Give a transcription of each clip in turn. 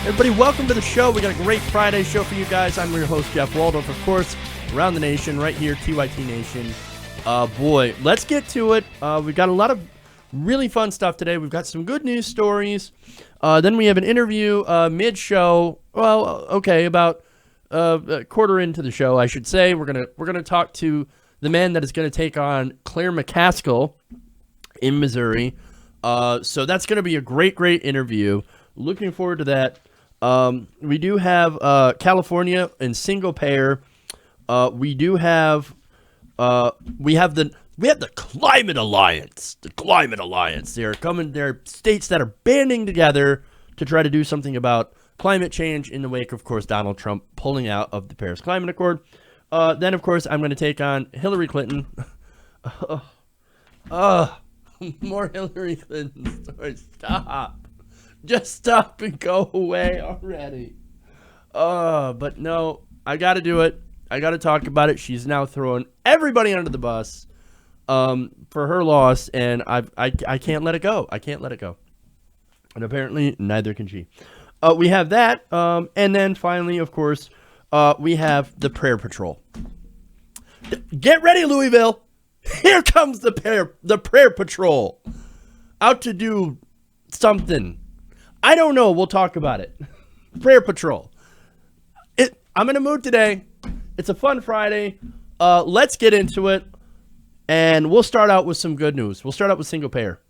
Everybody, welcome to the show. We got a great Friday show for you guys. I'm your host, Jeff Waldorf, of course, around the nation, right here, TYT Nation. Boy, let's get to it. We've got a lot of really fun stuff today. We've got some good news stories. Then we have an interview mid-show. Well, okay, about a quarter into the show, I should say. We're gonna talk to the man that is going to take on Claire McCaskill in Missouri. So that's going to be a great interview. Looking forward to that. We do have California and single payer. We have the Climate Alliance. The Climate Alliance. They're states that are banding together to try to do something about climate change in the wake, of course, Donald Trump pulling out of the Paris Climate Accord. Then, of course, I'm going to take on Hillary Clinton. More Hillary Clinton stories. Stop. Just stop and go away already. But no, I got to do it. I got to talk about it. She's now throwing everybody under the bus for her loss, and I can't let it go. I can't let it go. And apparently, neither can she. We have that, and then finally, of course, we have the Prayer Patrol. Get ready, Louisville. Here comes the Prayer Patrol. Out to do something. I don't know. We'll talk about it. Prayer Patrol. I'm in a mood today. It's a fun Friday. Let's get into it. And we'll start out with some good news. We'll start out with single payer.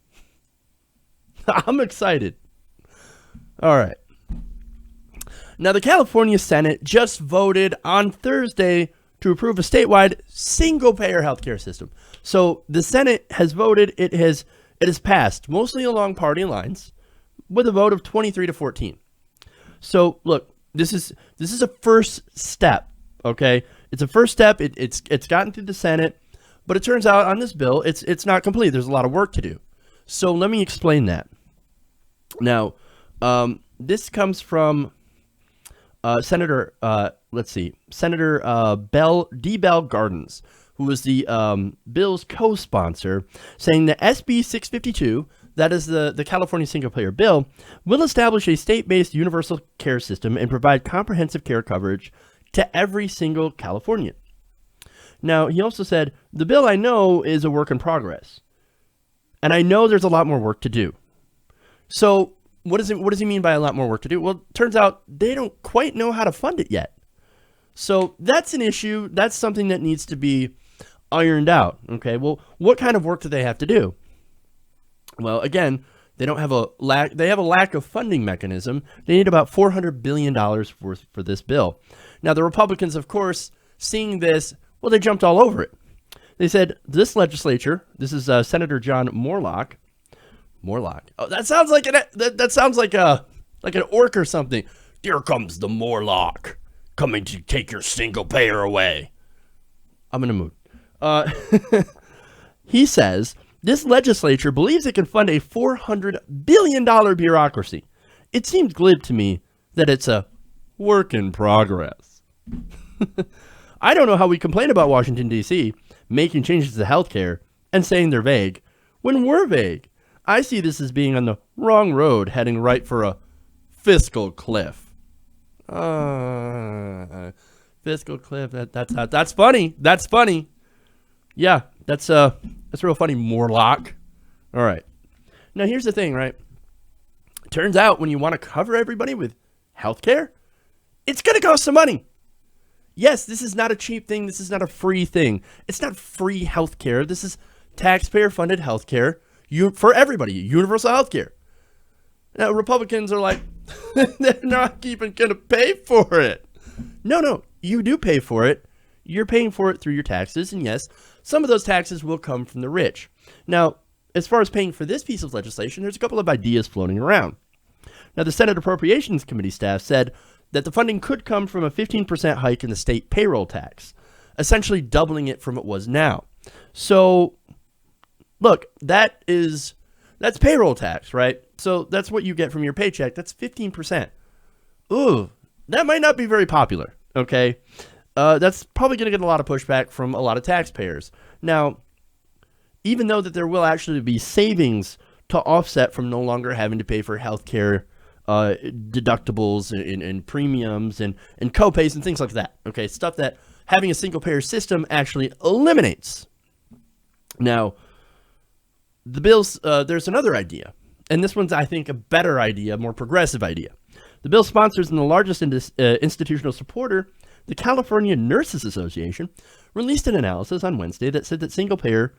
I'm excited. All right. Now, the California Senate just voted on Thursday to approve a statewide single payer healthcare system. So the Senate has voted. It has passed, mostly along party lines, with a vote of 23-14. So look, this is a first step. Okay, it's a first step. It's gotten through the Senate, but it turns out on this bill, it's not complete. There's a lot of work to do. So let me explain that. Now, this comes from Senator Bell Gardens, who is the bill's co-sponsor, saying that SB 652, that is the California single-payer bill, will establish a state-based universal care system and provide comprehensive care coverage to every single Californian. Now, he also said, the bill I know is a work in progress, and I know there's a lot more work to do. So what does he mean by a lot more work to do? Well, it turns out they don't quite know how to fund it yet. So that's an issue. That's something that needs to be ironed out. Okay, well, what kind of work do they have to do? Well, again, they have a lack of funding mechanism. They need about $400 billion for this bill. Now, the Republicans, of course, seeing this, well, they jumped all over it. They said, this legislature, this is Senator John Morlock. Oh, that sounds like an orc or something. Here comes the Morlock, coming to take your single payer away. I'm in a mood. He says, this legislature believes it can fund a $400 billion bureaucracy. It seems glib to me that it's a work in progress. I don't know how we complain about Washington, D.C. making changes to healthcare and saying they're vague when we're vague. I see this as being on the wrong road, heading right for a fiscal cliff. Fiscal cliff. That's funny. That's funny. Yeah, that's real funny, Morlock. All right. Now, here's the thing, right? Turns out when you want to cover everybody with healthcare, it's going to cost some money. Yes, this is not a cheap thing. This is not a free thing. It's not free healthcare. This is taxpayer-funded healthcare for everybody, universal healthcare. Now, Republicans are like, they're not even going to pay for it. No, you do pay for it. You're paying for it through your taxes, and yes, some of those taxes will come from the rich. Now, as far as paying for this piece of legislation, there's a couple of ideas floating around. Now, the Senate Appropriations Committee staff said that the funding could come from a 15% hike in the state payroll tax, essentially doubling it from what it was now. So, look, that's payroll tax, right? So that's what you get from your paycheck. That's 15%. Ooh, that might not be very popular, okay? That's probably going to get a lot of pushback from a lot of taxpayers. Now, even though that there will actually be savings to offset from no longer having to pay for healthcare deductibles and premiums and co-pays and things like that. Okay, stuff that having a single payer system actually eliminates. Now, the bills, there's another idea, and this one's, I think, a better idea, more progressive idea. The bill sponsors and the largest institutional supporter, the California Nurses Association, released an analysis on Wednesday that said that single payer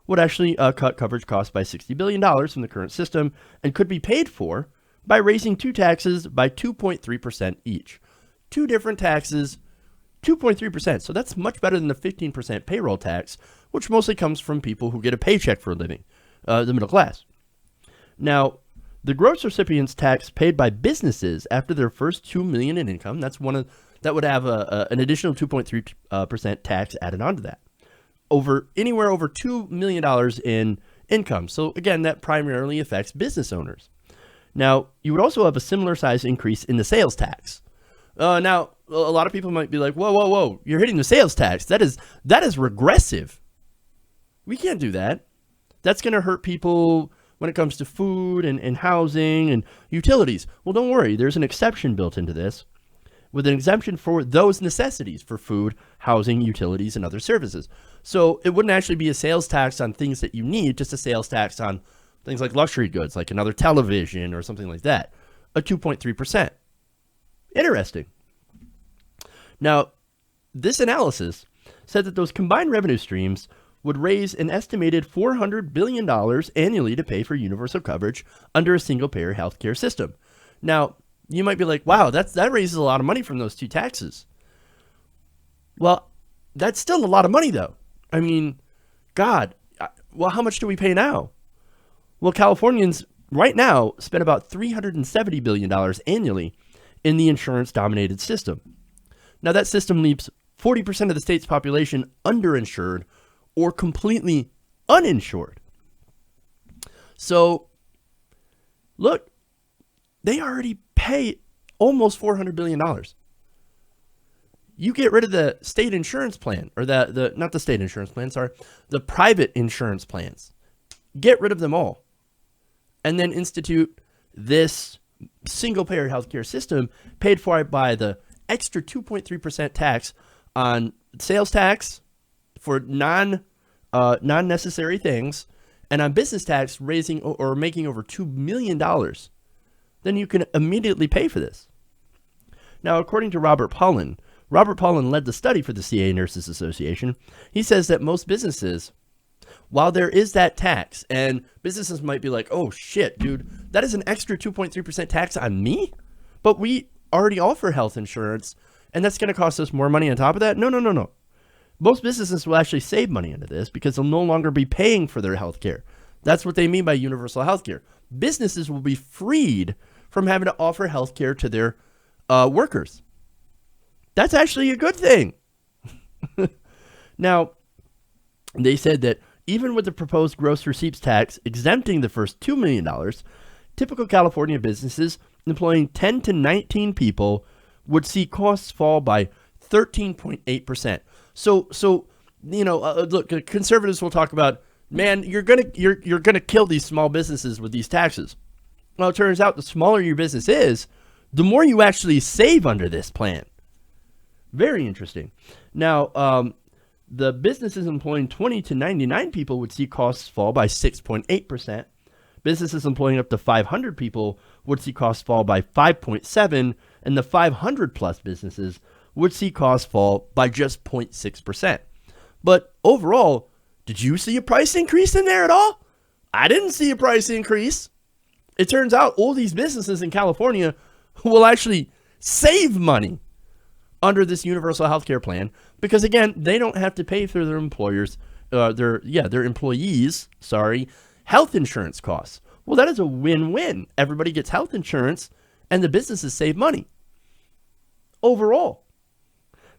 would actually cut coverage costs by $60 billion from the current system and could be paid for by raising two taxes by 2.3% each. Two different taxes, 2.3%. So that's much better than the 15% payroll tax, which mostly comes from people who get a paycheck for a living, the middle class. Now, the gross recipients tax paid by businesses after their first $2 million in income, that would have an additional 2.3% tax added onto that. Anywhere over $2 million in income. So again, that primarily affects business owners. Now, you would also have a similar size increase in the sales tax. Now, a lot of people might be like, whoa, you're hitting the sales tax. That is regressive. We can't do that. That's going to hurt people when it comes to food and housing and utilities. Well, don't worry. There's an exception built into this with an exemption for those necessities for food, housing, utilities, and other services. So it wouldn't actually be a sales tax on things that you need, just a sales tax on things like luxury goods, like another television or something like that. A 2.3%. Interesting. Now, this analysis said that those combined revenue streams would raise an estimated $400 billion annually to pay for universal coverage under a single-payer healthcare system. Now, you might be like, wow, that raises a lot of money from those two taxes. Well, that's still a lot of money, though. I mean, God, well, how much do we pay now? Well, Californians right now spend about $370 billion annually in the insurance-dominated system. Now, that system leaves 40% of the state's population underinsured or completely uninsured. So, look, they already pay almost $400 billion. You get rid of the state insurance plan, or not the state insurance plan, sorry, the private insurance plans. Get rid of them all. And then institute this single-payer healthcare system paid for by the extra 2.3% tax on sales tax for non-necessary things, and on business tax raising or making over $2 million. Then you can immediately pay for this. Now, according to Robert Pollin led the study for the CA Nurses Association. He says that most businesses, while there is that tax, and businesses might be like, oh shit, dude, that is an extra 2.3% tax on me? But we already offer health insurance, and that's going to cost us more money on top of that? No. Most businesses will actually save money into this because they'll no longer be paying for their health care. That's what they mean by universal health care. Businesses will be freed from having to offer health care to their workers. That's actually a good thing. Now, they said that even with the proposed gross receipts tax exempting the first $2 million, typical California businesses employing 10 to 19 people would see costs fall by 13.8%. So look, conservatives will talk about, man, you're gonna kill these small businesses with these taxes. Well, it turns out the smaller your business is, the more you actually save under this plan. Very interesting. Now, the businesses employing 20 to 99 people would see costs fall by 6.8%. Businesses employing up to 500 people would see costs fall by 5.7%, and the 500 plus businesses would see costs fall by just 0.6%. But overall, did you see a price increase in there at all? I didn't see a price increase. It turns out all these businesses in California will actually save money under this universal healthcare plan because, again, they don't have to pay for their employees, health insurance costs. Well, that is a win-win. Everybody gets health insurance, and the businesses save money overall.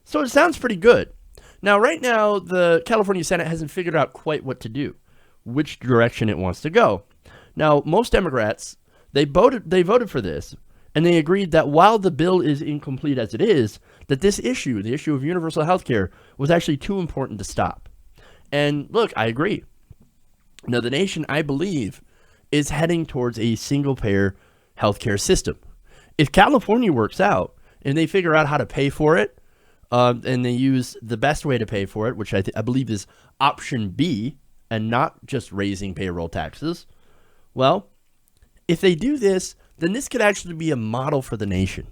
So it sounds pretty good. Now, right now, the California Senate hasn't figured out quite what to do, which direction it wants to go. Now, most Democrats, they voted for this, and they agreed that while the bill is incomplete as it is, that this issue, the issue of universal health care, was actually too important to stop. And look, I agree. Now, the nation, I believe, is heading towards a single-payer healthcare system. if California works out and they figure out how to pay for it, and they use the best way to pay for it, which I believe is option B, and not just raising payroll taxes, well, if they do this, then this could actually be a model for the nation.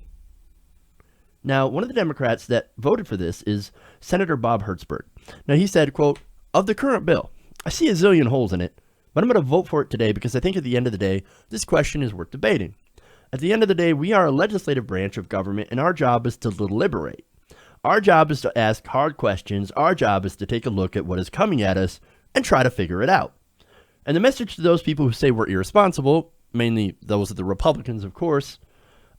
Now, one of the Democrats that voted for this is Senator Bob Hertzberg. Now, he said, quote, "Of the current bill, I see a zillion holes in it, but I'm going to vote for it today because I think at the end of the day, this question is worth debating. At the end of the day, we are a legislative branch of government, and our job is to deliberate. Our job is to ask hard questions. Our job is to take a look at what is coming at us and try to figure it out." And the message to those people who say we're irresponsible, mainly those of the Republicans, of course,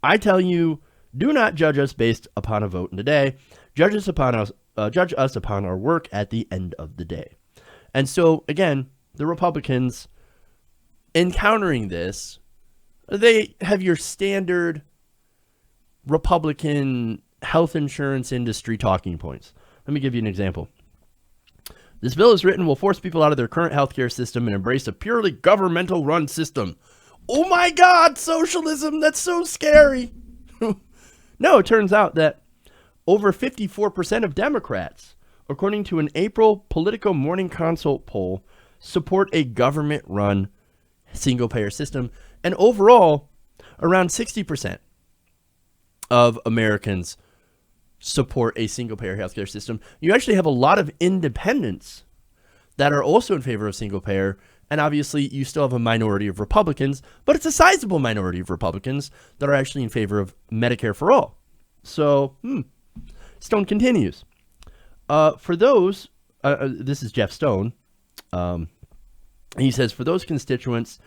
I tell you, do not judge us based upon a vote in the day. Judge us upon our work at the end of the day. And so, again, the Republicans encountering this, they have your standard Republican health insurance industry talking points. Let me give you an example. This bill is written will force people out of their current healthcare system and embrace a purely governmental run system. Oh my God, socialism, that's so scary. No, it turns out that over 54% of Democrats, according to an April Politico Morning Consult poll, support a government-run single-payer system. And overall, around 60% of Americans support a single-payer healthcare system. You actually have a lot of independents that are also in favor of single-payer. And obviously, you still have a minority of Republicans, but it's a sizable minority of Republicans that are actually in favor of Medicare for all. So, Stone continues. For those, this is Jeff Stone. He says, for those constituents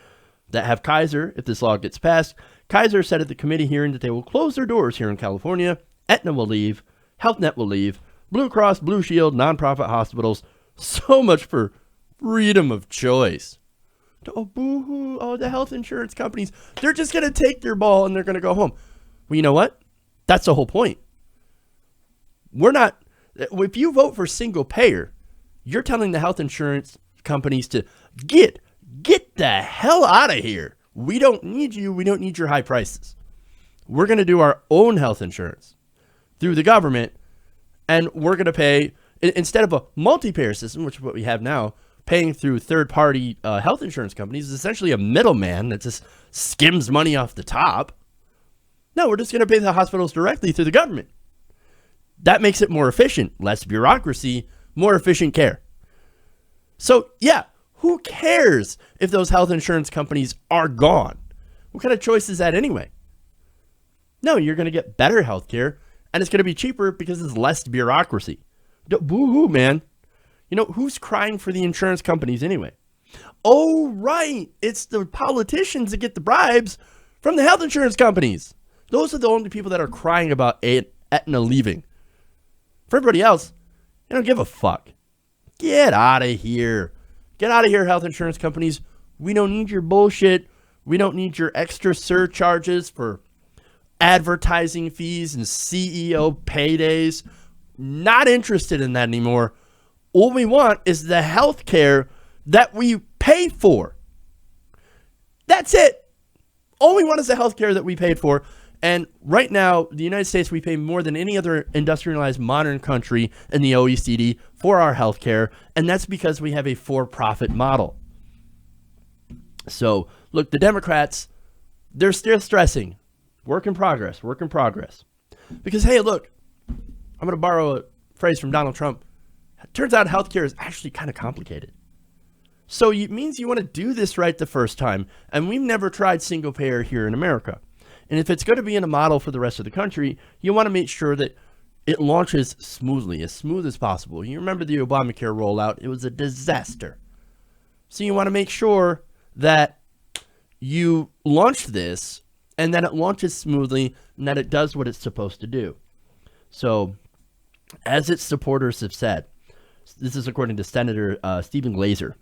that have Kaiser, if this law gets passed, Kaiser said at the committee hearing that they will close their doors here in California. Aetna will leave. HealthNet will leave. Blue Cross, Blue Shield, nonprofit hospitals. So much for freedom of choice. Oh, boo-hoo. Oh, the health insurance companies. They're just going to take their ball and they're going to go home. Well, you know what? That's the whole point. We're not, if you vote for single payer, you're telling the health insurance companies to get the hell out of here. We don't need you. We don't need your high prices. We're going to do our own health insurance through the government, and we're going to pay, instead of a multi-payer system, which is what we have now, paying through third-party health insurance companies is essentially a middleman that just skims money off the top. No, we're just going to pay the hospitals directly through the government. That makes it more efficient, less bureaucracy, more efficient care. So, yeah, who cares if those health insurance companies are gone? What kind of choice is that anyway? No, you're going to get better health care, and it's going to be cheaper because it's less bureaucracy. Boo-hoo, man. You know, who's crying for the insurance companies anyway? Oh, right. It's the politicians that get the bribes from the health insurance companies. Those are the only people that are crying about Aetna leaving. For everybody else, they don't give a fuck. Get out of here. Get out of here, health insurance companies. We don't need your bullshit. We don't need your extra surcharges for advertising fees and CEO paydays. Not interested in that anymore. All we want is the health care that we pay for. That's it. All we want is the health care that we paid for. And right now, the United States, we pay more than any other industrialized modern country in the OECD for our health care. And that's because we have a for-profit model. So, look, the Democrats, they're still stressing. Work in progress, work in progress. Because, hey, look, I'm going to borrow a phrase from Donald Trump. It turns out healthcare is actually kind of complicated. So it means you want to do this right the first time. And we've never tried single payer here in America. And if it's going to be in a model for the rest of the country, you want to make sure that it launches smoothly, as smooth as possible. You remember the Obamacare rollout. It was a disaster. So you want to make sure that you launch this and that it launches smoothly and that it does what it's supposed to do. So, as its supporters have said, this is according to Senator Stephen Glazer,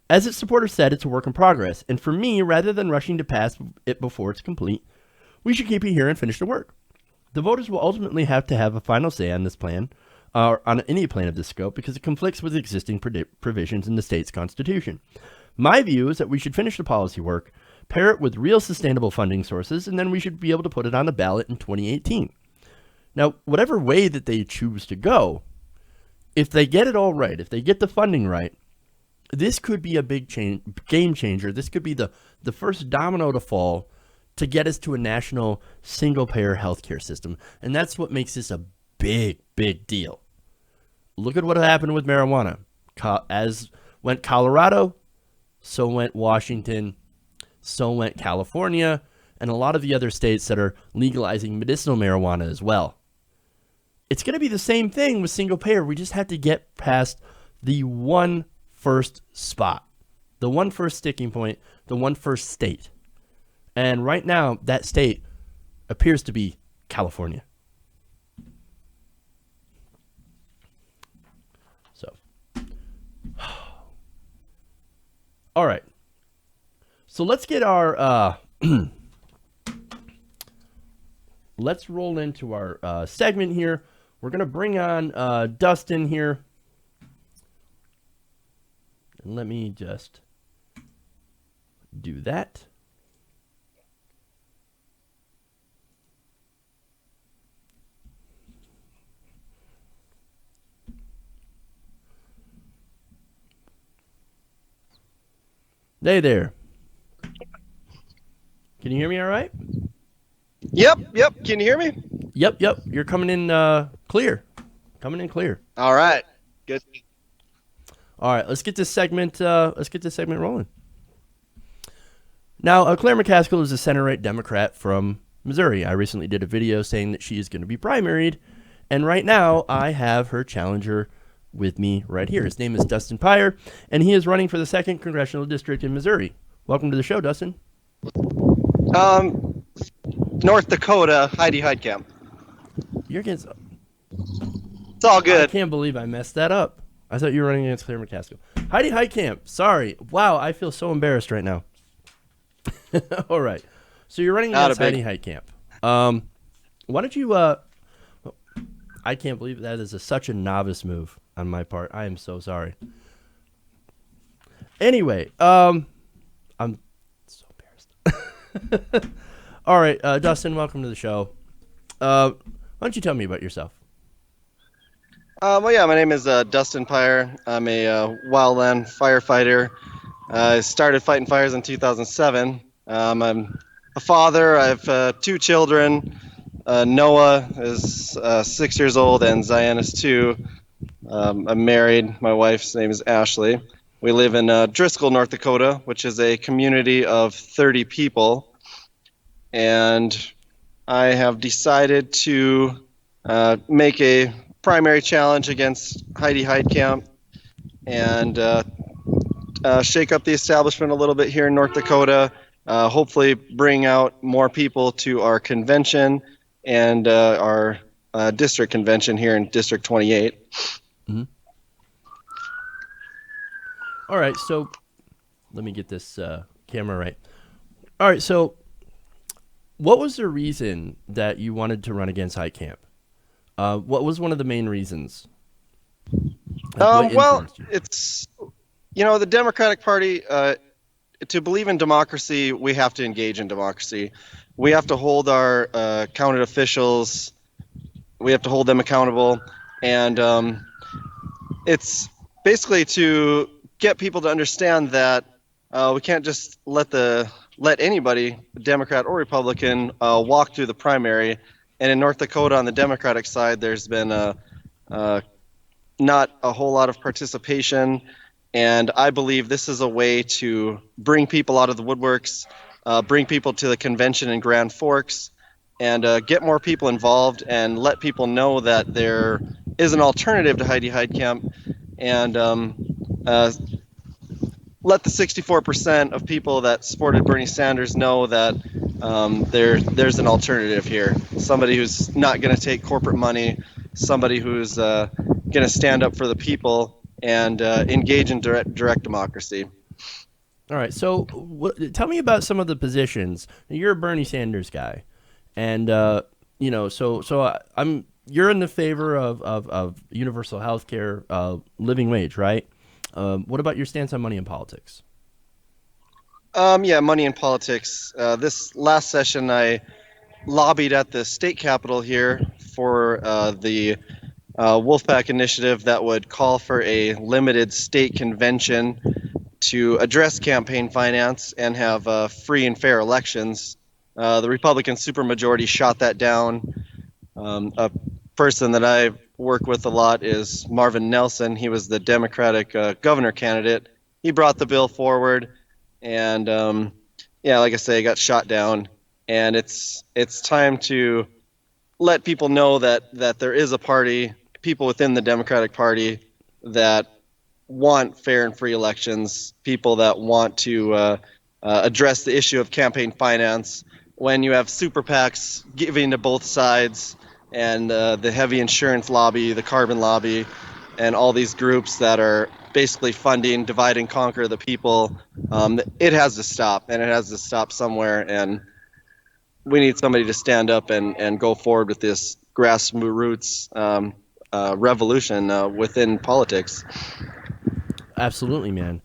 as its supporters said, it's a work in progress. And for me, rather than rushing to pass it before it's complete, we should keep it here and finish the work. The voters will ultimately have to have a final say on this plan, or on any plan of this scope, because it conflicts with existing provisions in the state's constitution. My view is that we should finish the policy work pair it with real sustainable funding sources, and then we should be able to put it on the ballot in 2018. Now, whatever way that they choose to go, if they get it all right, if they get the funding right, this could be a big game changer. This could be the first domino to fall to get us to a national single-payer healthcare system. And that's what makes this a big, big deal. Look at what happened with marijuana. As went Colorado, so went Washington, so went California, and a lot of the other states that are legalizing medicinal marijuana as well. It's going to be the same thing with single payer. We just have to get past the one first spot, the one first sticking point, the one first state. And right now, that state appears to be California. So, all right. So let's get our, let's roll into our segment here. We're going to bring on Dustin here. And let me just do that. Hey there. Can you hear me all right? Yep. Can you hear me? Yep. You're coming in clear. Coming in clear. All right. Good. All right, let's get this segment rolling. Now, Claire McCaskill is a center-right Democrat from Missouri. I recently did a video saying that she is going to be primaried, and right now I have her challenger with me right here. His name is Dustin Pyer, and he is running for the 2nd Congressional District in Missouri. Welcome to the show, Dustin. North Dakota, Heidi Heitkamp. You're against... It's all good. I can't believe I messed that up. I thought you were running against Claire McCaskill. Heidi Heitkamp. Sorry. Wow, I feel so embarrassed right now. All right. So you're running against Heidi Heitkamp. Why don't you... I can't believe that is such a novice move on my part. I am so sorry. Anyway, I'm so embarrassed. All right, Dustin, welcome to the show. Why don't you tell me about yourself? Well, yeah, my name is Dustin Pyer. I'm a wildland firefighter. I started fighting fires in 2007. I'm a father. I have 2 children. Noah is 6 years old, and Zion is 2. I'm married. My wife's name is Ashley. We live in Driscoll, North Dakota, which is a community of 30 people. And I have decided to make a primary challenge against Heidi Heitkamp and shake up the establishment a little bit here in North Dakota, hopefully bring out more people to our convention and our district convention here in District 28. Mm-hmm. All right, so let me get this camera right. All right, so what was the reason that you wanted to run against Heitkamp? What was one of the main reasons? Well, it's, the Democratic Party, to believe in democracy, we have to engage in democracy. We have to hold our counted officials, we have to hold them accountable, and it's basically to get people to understand that we can't just let anybody, Democrat or Republican, walk through the primary. And in North Dakota, on the Democratic side, there's been not a whole lot of participation. And I believe this is a way to bring people out of the woodworks, bring people to the convention in Grand Forks, and get more people involved and let people know that there is an alternative to Heidi Heitkamp, and let the 64% of people that supported Bernie Sanders know that there's an alternative here. Somebody who's not going to take corporate money, somebody who's going to stand up for the people and engage in direct democracy. All right, so tell me about some of the positions. You're a Bernie Sanders guy, and you're in the favor of universal health care, living wage, right? What about your stance on money in politics? Yeah, money in politics. This last session, I lobbied at the state capitol here for the Wolfpack initiative that would call for a limited state convention to address campaign finance and have free and fair elections. The Republican supermajority shot that down. A person that I work with a lot is Marvin Nelson. He was the Democratic governor candidate. He brought the bill forward, and yeah, like I say, it got shot down. And it's time to let people know that there is a party, people within the Democratic Party that want fair and free elections, people that want to address the issue of campaign finance. When you have super PACs giving to both sides, and the heavy insurance lobby, the carbon lobby, and all these groups that are basically funding divide and conquer the people, it has to stop, and it has to stop somewhere. And we need somebody to stand up and go forward with this grassroots revolution within politics. Absolutely, man.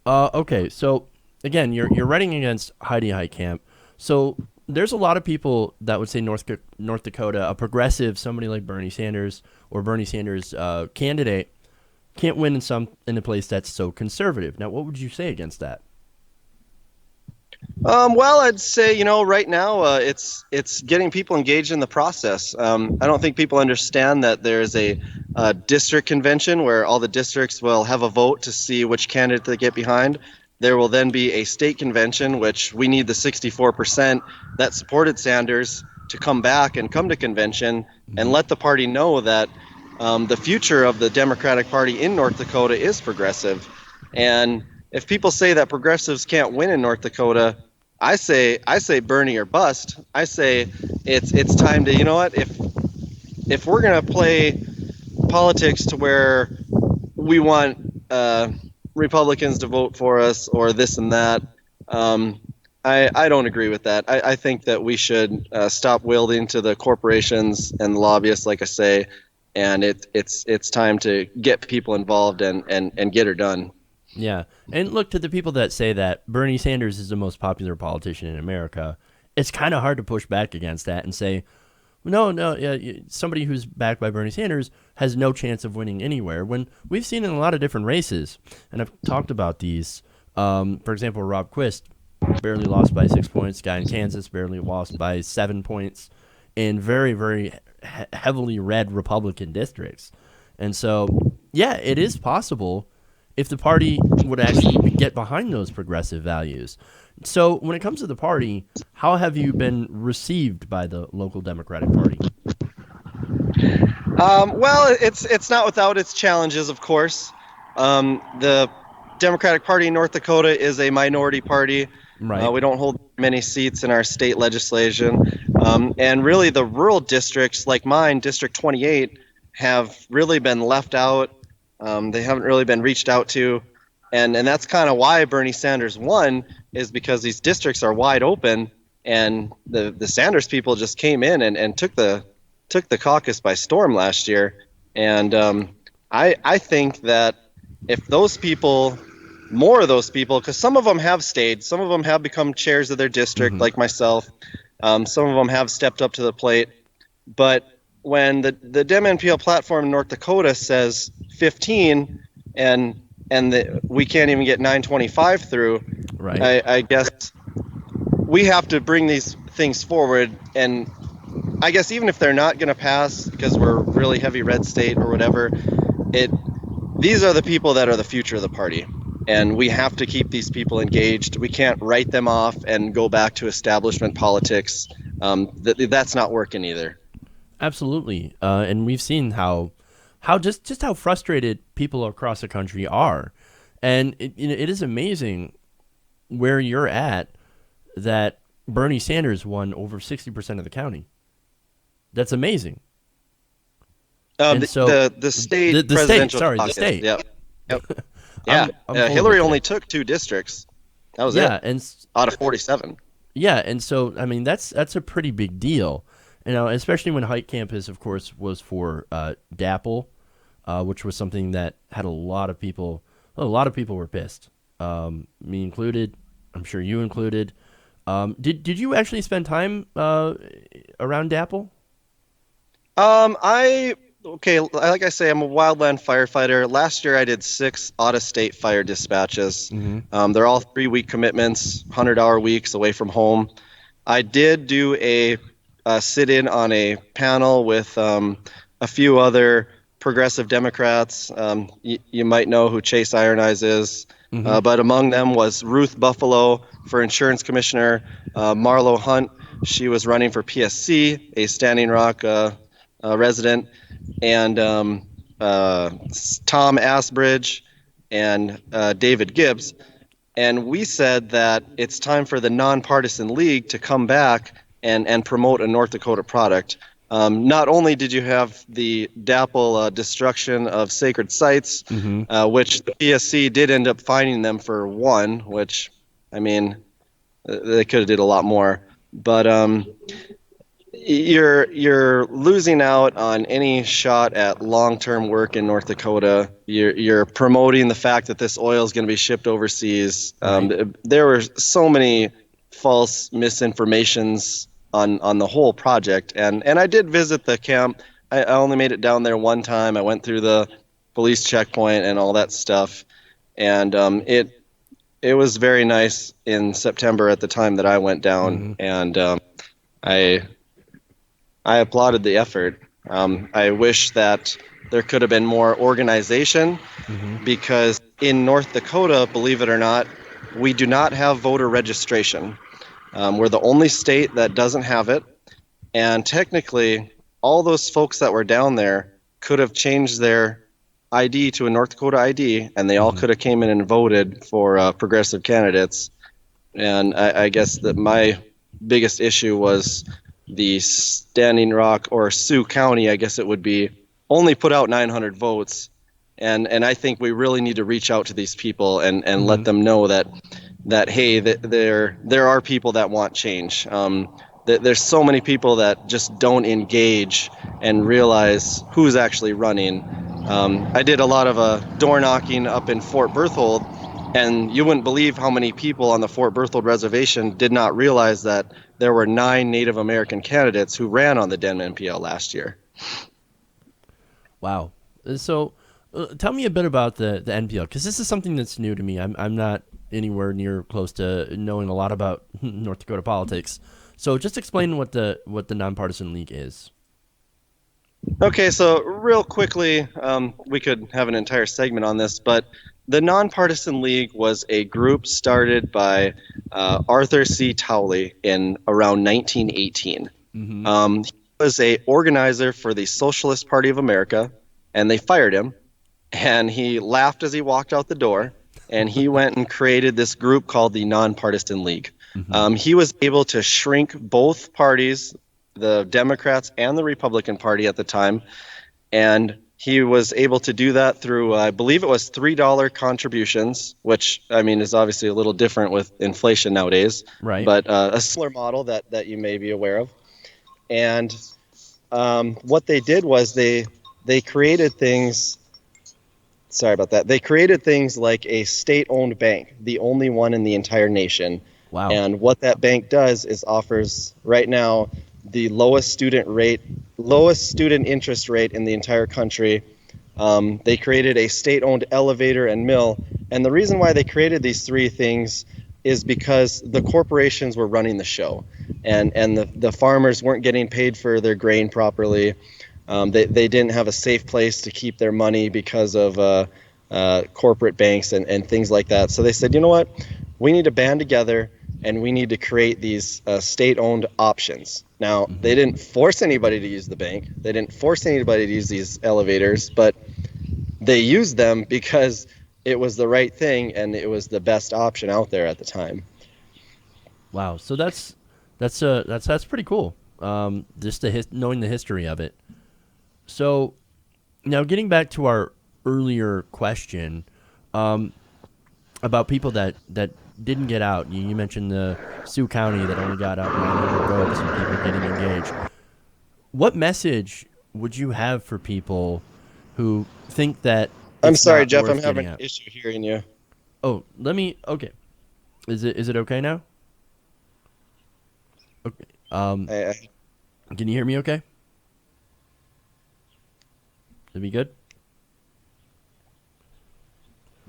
Okay, so again, you're running against Heidi Heitkamp. So there's a lot of people that would say North Dakota, a progressive, somebody like Bernie Sanders or Bernie Sanders candidate, can't win in a place that's so conservative. Now, what would you say against that? Well, I'd say right now it's getting people engaged in the process. I don't think people understand that there's a district convention where all the districts will have a vote to see which candidate they get behind. There will then be a state convention, which we need the 64% that supported Sanders to come back and come to convention and Hmm. let the party know that the future of the Democratic Party in North Dakota is progressive. And if people say that progressives can't win in North Dakota, I say Bernie or bust. I say it's time to, what, if we're gonna play politics to where we want Republicans to vote for us or this and that, um, I don't agree with that. I think that we should stop wielding to the corporations and the lobbyists, like I say, and it's time to get people involved and get her done. Yeah. And look, to the people that say that Bernie Sanders is the most popular politician in America, it's kind of hard to push back against that and say, no, no, yeah, somebody who's backed by Bernie Sanders has no chance of winning anywhere. When we've seen in a lot of different races, and I've talked about these. For example, Rob Quist barely lost by 6 points. Guy in Kansas barely lost by 7 points in very, very heavily red Republican districts. And so, yeah, it is possible if the party would actually get behind those progressive values. So, when it comes to the party, how have you been received by the local Democratic Party? Well, it's not without its challenges, of course. The Democratic Party in North Dakota is a minority party. Right. We don't hold many seats in our state legislation, and really the rural districts like mine, District 28, have really been left out. They haven't really been reached out to, and that's kind of why Bernie Sanders won, is because these districts are wide open, and the Sanders people just came in and took the caucus by storm last year. And I think that if those people, more of those people, because some of them have stayed, some of them have become chairs of their district, Mm-hmm. like myself. Some of them have stepped up to the plate. But when the Dem NPL platform in North Dakota says 15, and we can't even get 925 through, Right. I guess we have to bring these things forward. And I guess even if they're not going to pass because we're a really heavy red state or whatever, it these are the people that are the future of the party, and we have to keep these people engaged. We can't write them off and go back to establishment politics. That's not working either. Absolutely. And we've seen how just how frustrated people across the country are, and it is amazing where you're at that Bernie Sanders won over 60% of the county. That's amazing. And so The state the state, presidential sorry, the caucus. state. Yep. Yep. Yeah. I'm full of it Hillary today. only took 2 districts. That was it Yeah, and out of 47. yeah, and so I mean that's a pretty big deal, especially when Hike Campus, of course, was for DAPL, which was something that had a lot of people. A lot of people were pissed, me included. I'm sure you included. Did you actually spend time around Dapple? I okay, like I say, I'm a wildland firefighter. Last year I did 6 out-of-state fire dispatches. Mm-hmm. They're all 3-week commitments, 100-hour weeks away from home. I did do a sit-in on a panel with a few other progressive Democrats. You might know who Chase Iron Eyes is, Mm-hmm. but among them was Ruth Buffalo for insurance commissioner, Marlo Hunt. She was running for PSC, a Standing Rock resident, and Tom Asbridge and David Gibbs. And we said that it's time for the nonpartisan league to come back and promote a North Dakota product. Not only did you have the DAPL destruction of sacred sites, Mm-hmm. which the PSC did end up finding them for one, which, I mean, they could have did a lot more. But you're losing out on any shot at long-term work in North Dakota. You're promoting the fact that this oil is going to be shipped overseas. Right. There were so many false misinformations on the whole project, and I did visit the camp. I only made it down there one time. I went through the police checkpoint and all that stuff, and it was very nice in September at the time that I went down, Mm-hmm. and I I applauded the effort. I wish that there could have been more organization Mm-hmm. because in North Dakota, believe it or not, we do not have voter registration. We're the only state that doesn't have it. And technically, all those folks that were down there could have changed their ID to a North Dakota ID, and they all Mm-hmm. could have came in and voted for progressive candidates. And I guess that my biggest issue was the Standing Rock or Sioux County, I guess it would be, only put out 900 votes. And I think we really need to reach out to these people and Mm-hmm. let them know that hey, that there are people that want change. There's so many people that just don't engage and realize who's actually running. I did a lot of door knocking up in Fort Berthold, and you wouldn't believe how many people on the Fort Berthold reservation did not realize that there were 9 Native American candidates who ran on the Den MPL last year. Wow. So, tell me a bit about the NPL, because this is something that's new to me. I'm not anywhere near close to knowing a lot about North Dakota politics. So, just explain what the nonpartisan league is. Okay, so real quickly, we could have an entire segment on this, but the Nonpartisan League was a group started by Arthur C. Towley in around 1918. Mm-hmm. He was a organizer for the Socialist Party of America, and they fired him, and he laughed as he walked out the door, and he went and created this group called the Nonpartisan League. Mm-hmm. He was able to shrink both parties, the Democrats and the Republican Party at the time, and he was able to do that through, I believe it was $3 contributions, which I mean is obviously a little different with inflation nowadays, Right. but a similar model that you may be aware of. And what they did was they created things. Sorry about that. They created things like a state-owned bank, the only one in the entire nation. Wow. And what that bank does is offers right now the lowest student interest rate in the entire country. They created a state-owned elevator and mill, and the reason why they created these 3 things is because the corporations were running the show, and the farmers weren't getting paid for their grain properly. They didn't have a safe place to keep their money because of corporate banks and things like that. So they said, you know what, we need to band together and we need to create these state-owned options. Now, Mm-hmm. they didn't force anybody to use the bank. They didn't force anybody to use these elevators, but they used them because it was the right thing and it was the best option out there at the time. Wow. So that's pretty cool. Just knowing the history of it. So now getting back to our earlier question about people that didn't get out. You mentioned the Sioux County that only got out 900 votes and people getting engaged. What message would you have for people who think that I'm it's sorry, not Jeff, I'm worth having getting an out? issue hearing you. Okay. Is it okay now? Okay. I, Can you hear me? Okay. Should be good.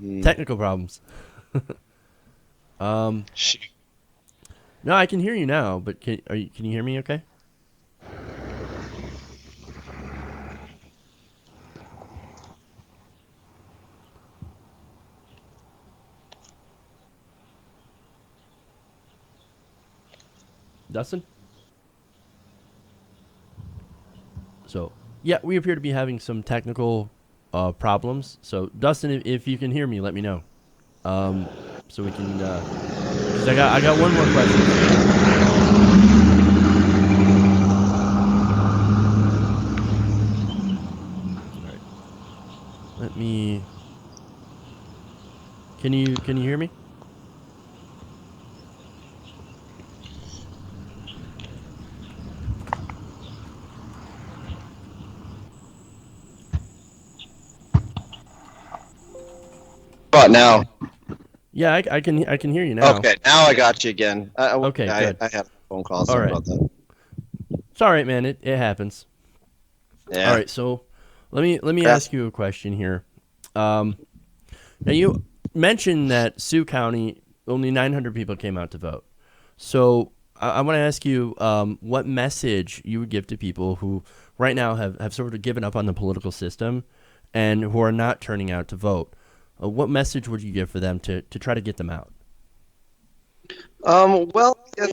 mm, Technical problems. Um, shoot. no, I can hear you now, but can you hear me? Okay. Dustin. So yeah, we appear to be having some technical problems. So Dustin, if you can hear me, let me know. Um, so we can because I got one more question for you. All right. Let me. Can you hear me? What now? Yeah, I can hear you now. Okay, now I got you again. Okay, good. I had a phone call. All Sorry right. about that. It's all right, man. It happens. All Yeah. right. So let me Yeah. ask you a question here. Um, Now you mentioned that Sioux County only 900 people came out to vote. So I want to ask you what message you would give to people who right now have sort of given up on the political system and who are not turning out to vote. What message would you give for them to try to get them out? Well, yeah,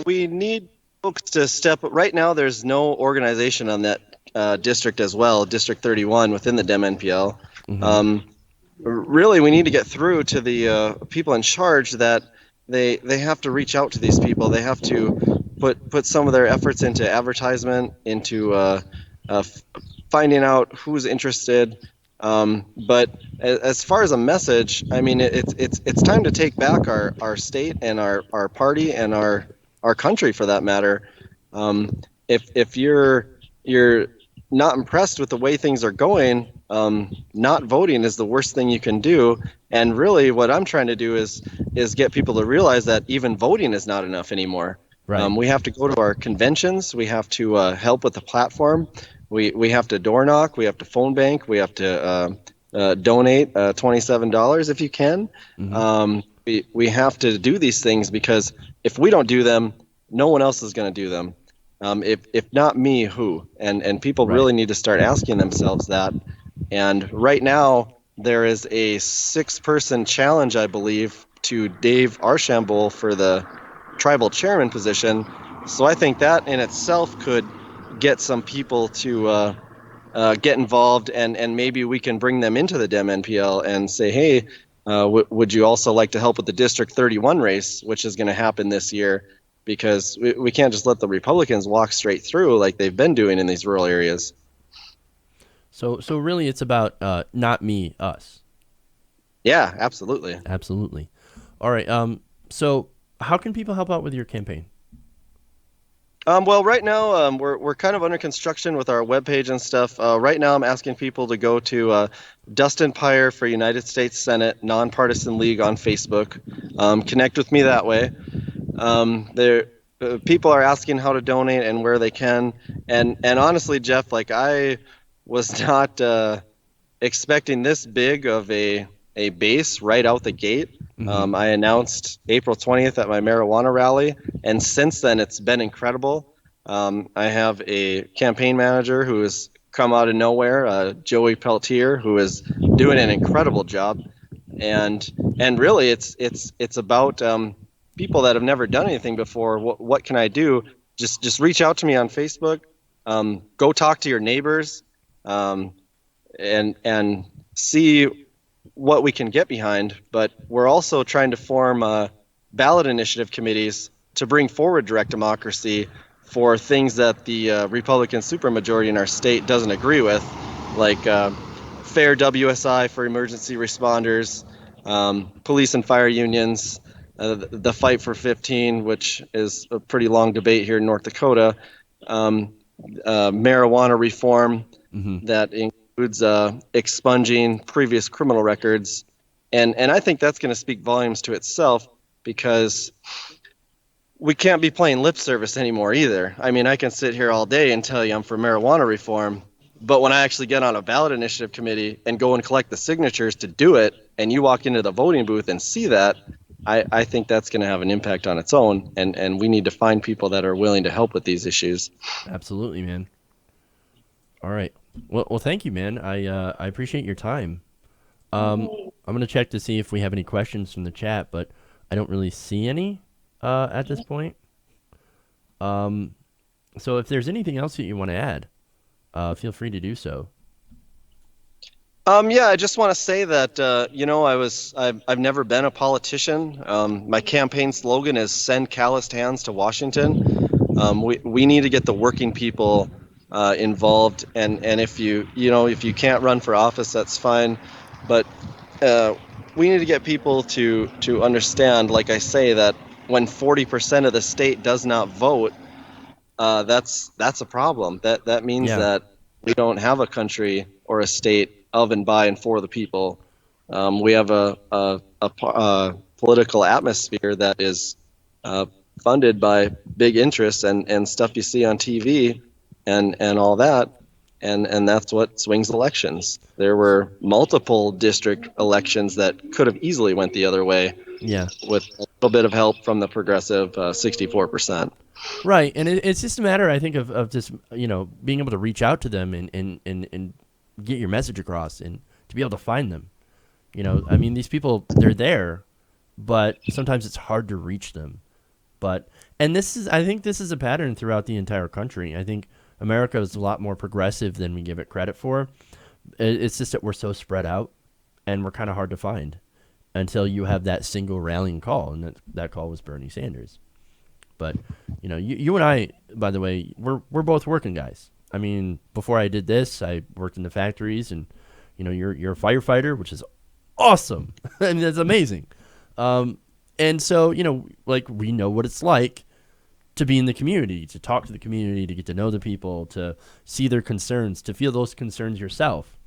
we need folks to step. Right now, there's no organization on that district as well, District 31 within the DEM NPL. Mm-hmm. Um, Really, we need to get through to the people in charge that they have to reach out to these people. They have to put some of their efforts into advertisement, into uh, f- finding out who's interested. But as far as a message, I mean, it's time to take back our state and our party and our country for that matter. If you're not impressed with the way things are going, not voting is the worst thing you can do. And really, what I'm trying to do is get people to realize that even voting is not enough anymore. Right. We have to go to our conventions. We have to help with the platform. We have to door knock. We have to phone bank. We have to donate $27 if you can. Mm-hmm. We have to do these things because if we don't do them, no one else is going to do them. If not me, who? And people Right. really need to start asking themselves that. And right now, there is a six-person challenge, I believe, to Dave Archambault for the tribal chairman position. So I think that in itself could get some people to get involved, and maybe we can bring them into the DEM NPL and say, hey, would you also like to help with the District 31 race, which is going to happen this year? Because we can't just let the Republicans walk straight through like they've been doing in these rural areas. So really, it's about not me, us. Yeah, absolutely. Absolutely. All right. So how can people help out with your campaign? Well, right now we're kind of under construction with our webpage and stuff. Right now, I'm asking people to go to Dustin Pyre for United States Senate Nonpartisan League on Facebook. Connect with me that way. There, people are asking how to donate and where they can. And honestly, Jeff, like I was not expecting this big of a base right out the gate. Mm-hmm. I announced April 20th at my marijuana rally, and since then it's been incredible. I have a campaign manager who has come out of nowhere, Joey Peltier, who is doing an incredible job, and really it's about people that have never done anything before. What can I do? Just reach out to me on Facebook. Go talk to your neighbors. Um, and see what we can get behind. But we're also trying to form ballot initiative committees to bring forward direct democracy for things that the Republican supermajority in our state doesn't agree with, like fair WSI for emergency responders, police and fire unions, the fight for 15, which is a pretty long debate here in North Dakota, um, marijuana reform Mm-hmm. that includes expunging previous criminal records, and I think that's going to speak volumes to itself because we can't be playing lip service anymore either. I mean, I can sit here all day and tell you I'm for marijuana reform, but when I actually get on a ballot initiative committee and go and collect the signatures to do it, and you walk into the voting booth and see that, I think that's going to have an impact on its own, and we need to find people that are willing to help with these issues. Absolutely, man. All right. Well, thank you, man. I appreciate your time. I'm gonna check to see if we have any questions from the chat, but I don't really see any at this point. So if there's anything else that you want to add, feel free to do so. Yeah, I just want to say that I've never been a politician. My campaign slogan is "Send calloused hands to Washington." We need to get the working people involved, and if you can't run for office, that's fine, but uh, we need to get people to understand, like I say, that when 40% of the state does not vote, that's a problem. That means Yeah. that we don't have a country or a state of and by and for the people. We have a political atmosphere that is funded by big interests and stuff you see on TV and all that. And that's what swings elections. There were multiple district elections that could have easily went the other way Yeah. with a little bit of help from the progressive 64%. Right, and it's just a matter, I think, of just being able to reach out to them and get your message across and to be able to find them. I mean, these people, they're there, but sometimes it's hard to reach them. And I think this is a pattern throughout the entire country. I think America is a lot more progressive than we give it credit for. It's just that we're so spread out, and we're kind of hard to find until you have that single rallying call, and that call was Bernie Sanders. But you and I, by the way, we're both working guys. I mean, before I did this, I worked in the factories, and you're a firefighter, which is awesome. I mean, that's amazing. And so like, we know what it's like to be in the community, to talk to the community, to get to know the people, to see their concerns, to feel those concerns yourself.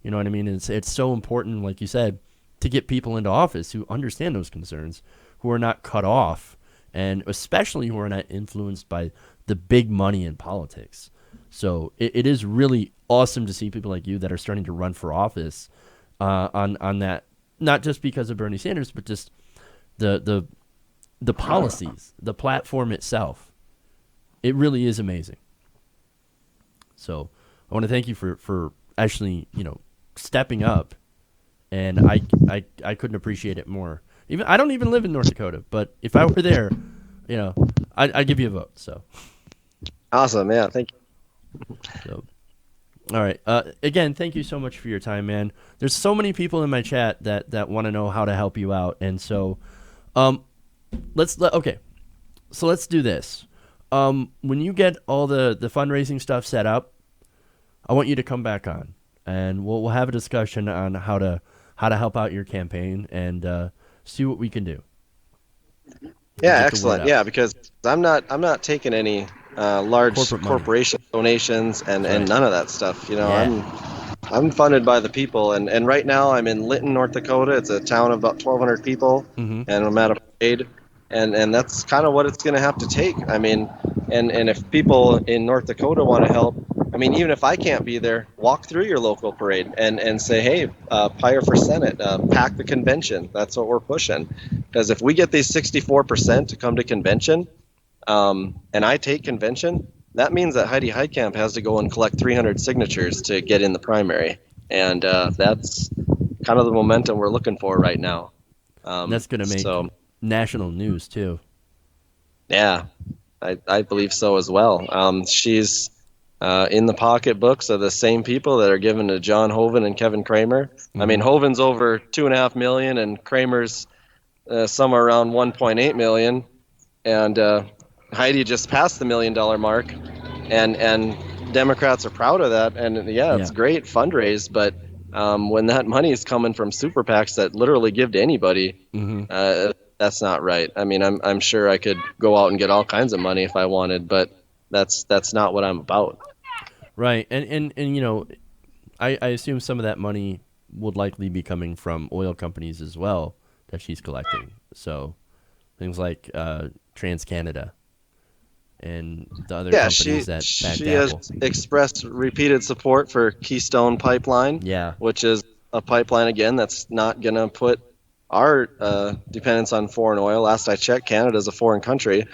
You know what I mean? It's so important, like you said, to get people into office who understand those concerns, who are not cut off, and especially who are not influenced by the big money in politics. So it is really awesome to see people like you that are starting to run for office on that, not just because of Bernie Sanders, but just the policies, the platform itself. It really is amazing. So I want to thank you for actually stepping up, and I couldn't appreciate it more. Even I don't even live in North Dakota, but if I were there, I'd give you a vote. So Awesome, yeah, thank you. So, all right. Again, thank you so much for your time, man. There's so many people in my chat that want to know how to help you out, and so, let's do this. When you get all the fundraising stuff set up, I want you to come back on, and we'll have a discussion on how to help out your campaign and see what we can do. Yeah, excellent. Yeah, because I'm not taking any large corporation donations and none of that stuff. I'm funded by the people, and right now I'm in Lytton, North Dakota. It's a town of about 1,200 people, and I'm at a parade, and that's kind of what it's going to have to take. I mean, and if people in North Dakota want to help, I mean, even if I can't be there, walk through your local parade and say, hey, Pyre for Senate, pack the convention. That's what we're pushing. Because if we get these 64% to come to convention, and I take convention, that means that Heidi Heitkamp has to go and collect 300 signatures to get in the primary. And that's kind of the momentum we're looking for right now. That's going to make national news, too. Yeah, I believe so as well. She's in the pocketbooks of the same people that are given to John Hoeven and Kevin Kramer. I mean, Hoeven's over $2.5 million, and Kramer's somewhere around 1.8 million, and Heidi just passed the $1 million mark, and Democrats are proud of that. And it's great fundraise, but when that money is coming from super PACs that literally give to anybody, that's not right. I mean, I'm sure I could go out and get all kinds of money if I wanted, but that's not what I'm about. Right, and I assume some of that money would likely be coming from oil companies as well that she's collecting. So things like Trans Canada and the other Yeah, companies that backed she has Apple. expressed repeated support for Keystone Pipeline, Yeah, which is a pipeline again that's not going to put our dependence on foreign oil. Last I checked, Canada is a foreign country.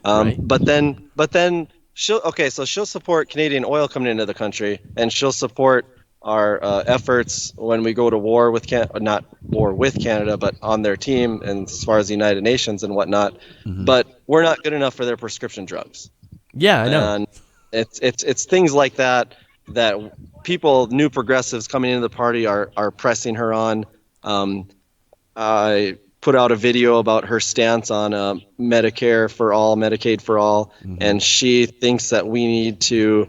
right. But then she'll support Canadian oil coming into the country, and she'll support our efforts when we go to war with not war with Canada, but on their team, and as far as the United Nations and whatnot. Hmm. But we're not good enough for their prescription drugs, Yeah, I know. and it's things like that that people, new progressives coming into the party, are pressing her on. Um, I put out a video about her stance on Medicare for all, Medicaid for all, Hmm. and she thinks that we need to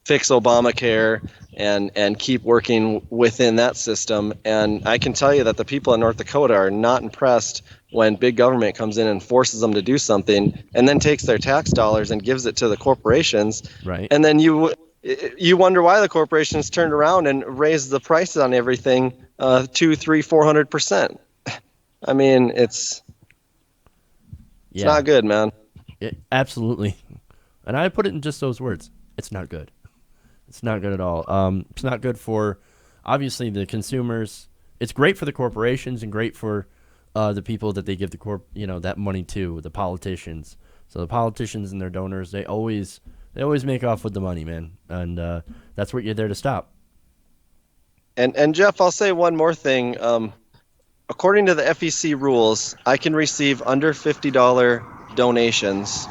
fix Obamacare and keep working within that system. And I can tell you that the people in North Dakota are not impressed when big government comes in and forces them to do something, and then takes their tax dollars and gives it to the corporations. Right. And then you wonder why the corporations turned around and raised the prices on everything 2, 3, 400%. I mean, it's Yeah, not good, man. absolutely. And I put it in just those words. It's not good. It's not good at all. It's not good for, obviously, the consumers. It's great for the corporations and great for the people that they give that money to, the politicians. So the politicians and their donors, they always make off with the money, man, and that's what you're there to stop. And Jeff, I'll say one more thing. According to the FEC rules, I can receive under $50 donations.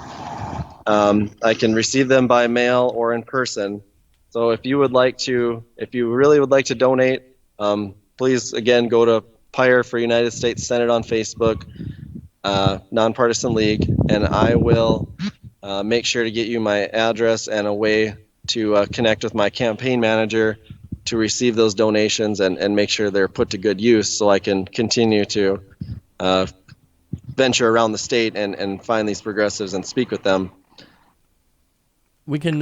I can receive them by mail or in person. So if you really would like to donate, please again go to Pyre for United States Senate on Facebook, Nonpartisan League, and I will make sure to get you my address and a way to connect with my campaign manager to receive those donations and make sure they're put to good use, so I can continue to uh, venture around the state and find these progressives and speak with them. We can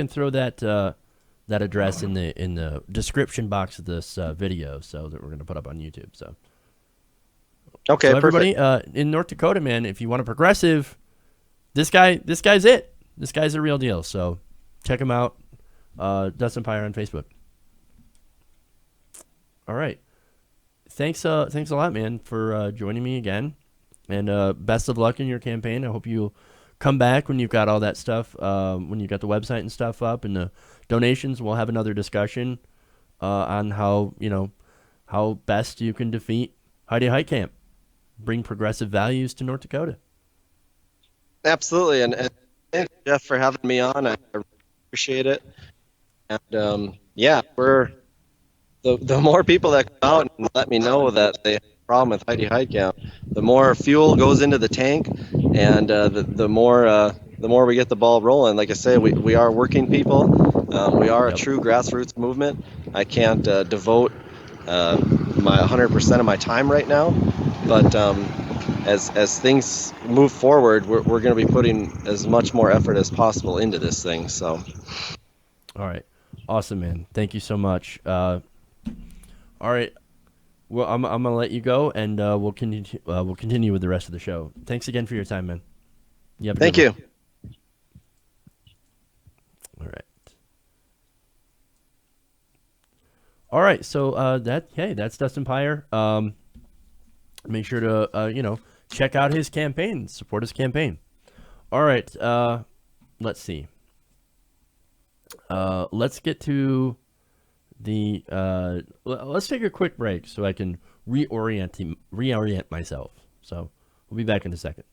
throw that address in the description box of this video, so that we're gonna put up on YouTube. So Okay, everybody perfect. in North Dakota, man, if you want a progressive, this guy's it. This guy's the real deal. So check him out. Dustin Pyre on Facebook. All right. Thanks a lot, man, for joining me again, and best of luck in your campaign. I hope you come back when you've got all that stuff, when you got the website and stuff up and the donations. We'll have another discussion on how best you can defeat Heidi Heitkamp, bring progressive values to North Dakota. Absolutely, and thanks, Jeff, for having me on. I really appreciate it. And yeah, we're the more people that come out and let me know that they have a problem with Heidi Heitkamp, the more fuel goes into the tank, and the more we get the ball rolling. Like I say, we are working people. We are a Yep. true grassroots movement. I can't devote my 100% of my time right now, but as things move forward, we're going to be putting as much more effort as possible into this thing. So, All right. Awesome, man. Thank you so much. All right. Well, I'm gonna let you go, and we'll continue with the rest of the show. Thanks again for your time, man. You have a good thank one. you. All right. All right. So that's Dustin Pyre. Make sure to check out his campaign, support his campaign. All right. Let's see. Let's get to the. Let's take a quick break so I can reorient myself. So we'll be back in a second.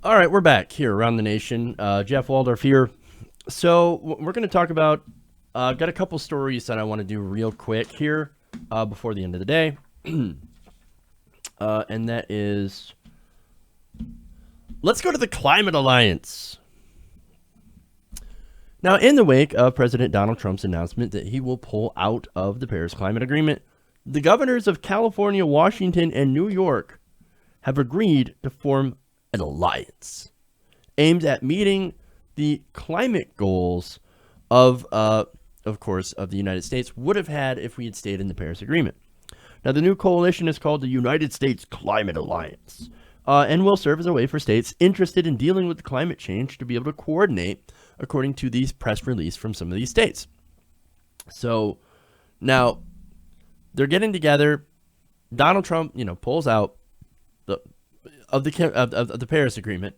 All right, we're back here around the nation. Jeff Waldorf here. So we're going to talk about. Got a couple stories that I want to do real quick here before the end of the day, and that is. Let's go to the Climate Alliance. Now, in the wake of President Donald Trump's announcement that he will pull out of the Paris Climate Agreement, the governors of California, Washington, and New York have agreed to form an alliance aimed at meeting the climate goals of course, of the United States would have had if we had stayed in the Paris Agreement. Now, the new coalition is called the United States Climate Alliance, and will serve as a way for states interested in dealing with climate change to be able to coordinate, according to these press release from some of these states. So now they're getting together. Donald Trump, pulls out of the Paris Agreement.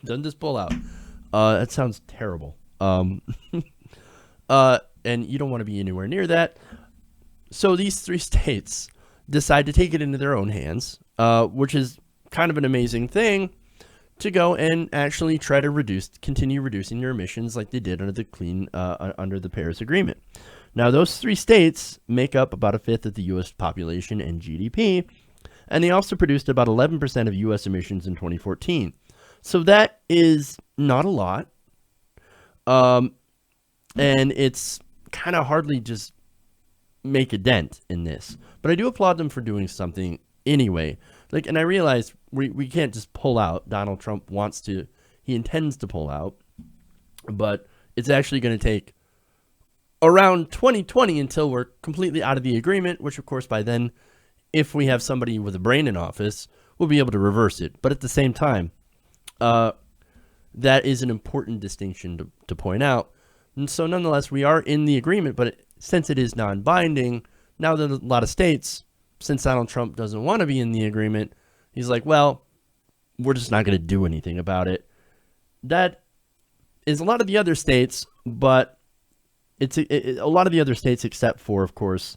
Doesn't just pull out. That sounds terrible. And you don't want to be anywhere near that. So these three states decide to take it into their own hands, which is kind of an amazing thing, to go and actually try to continue reducing their emissions like they did under the Paris Agreement. Now, those three states make up about a fifth of the U.S. population and GDP, and they also produced about 11% of U.S. emissions in 2014. So that is not a lot, and it's kind of hardly just make a dent in this. But I do applaud them for doing something anyway. And I realize we can't just pull out. Donald Trump he intends to pull out, but it's actually going to take around 2020 until we're completely out of the agreement, which of course by then, if we have somebody with a brain in office, we'll be able to reverse it. But at the same time, that is an important distinction to point out. And so nonetheless, we are in the agreement, but since it is non-binding, now that a lot of states, since Donald Trump doesn't want to be in the agreement, he's like, well, we're just not going to do anything about it. That is a lot of the other states, but it's a lot of the other states except for, of course,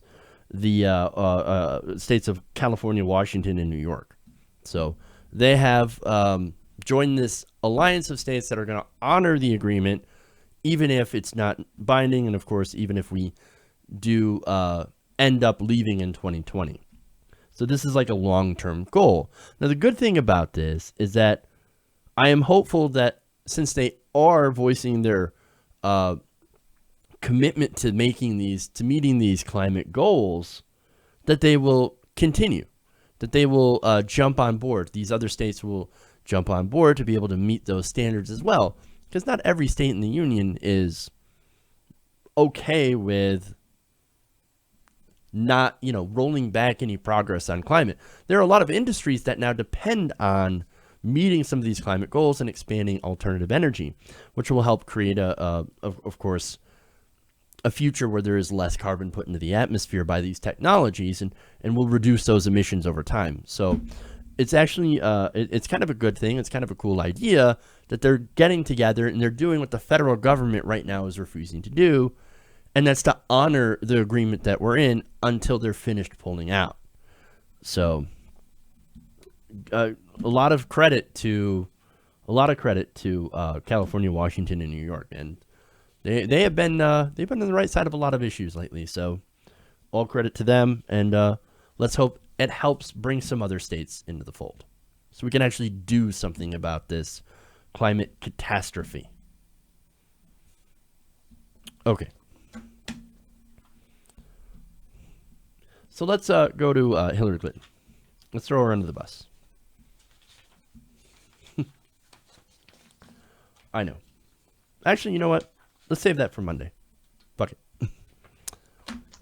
the states of California, Washington, and New York. So they have joined this alliance of states that are going to honor the agreement, even if it's not binding, and of course, even if we do end up leaving in 2020. So this is like a long-term goal. Now, the good thing about this is that I am hopeful that since they are voicing their commitment to meeting these climate goals, that they will continue, that they will jump on board. These other states will jump on board to be able to meet those standards as well, because not every state in the union is okay with not, rolling back any progress on climate. There are a lot of industries that now depend on meeting some of these climate goals and expanding alternative energy, which will help create of course, a future where there is less carbon put into the atmosphere by these technologies, and will reduce those emissions over time. So it's actually, it's kind of a good thing. It's kind of a cool idea that they're getting together and they're doing what the federal government right now is refusing to do, and that's to honor the agreement that we're in until they're finished pulling out. So a lot of credit to California, Washington, and New York, and they have been on the right side of a lot of issues lately. So all credit to them, and let's hope it helps bring some other states into the fold, so we can actually do something about this climate catastrophe. Okay. So let's go to Hillary Clinton. Let's throw her under the bus. I know. Actually, you know what? Let's save that for Monday. Fuck it.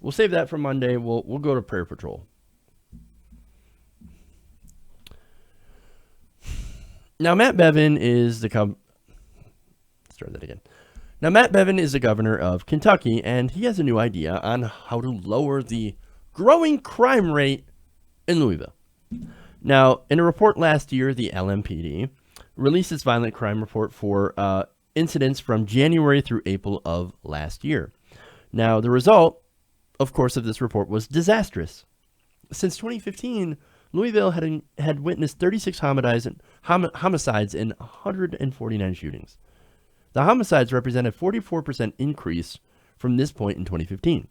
We'll save that for Monday. We'll go to Prayer Patrol. Now, Matt Bevin is the Now, Matt Bevin is the governor of Kentucky, and he has a new idea on how to lower the growing crime rate in Louisville. Now, in a report last year, the LMPD released its violent crime report for incidents from January through April of last year. Now, the result, of course, of this report was disastrous. Since 2015, Louisville had witnessed 36 homicides in 149 shootings. The homicides represent a 44% increase from this point in 2015.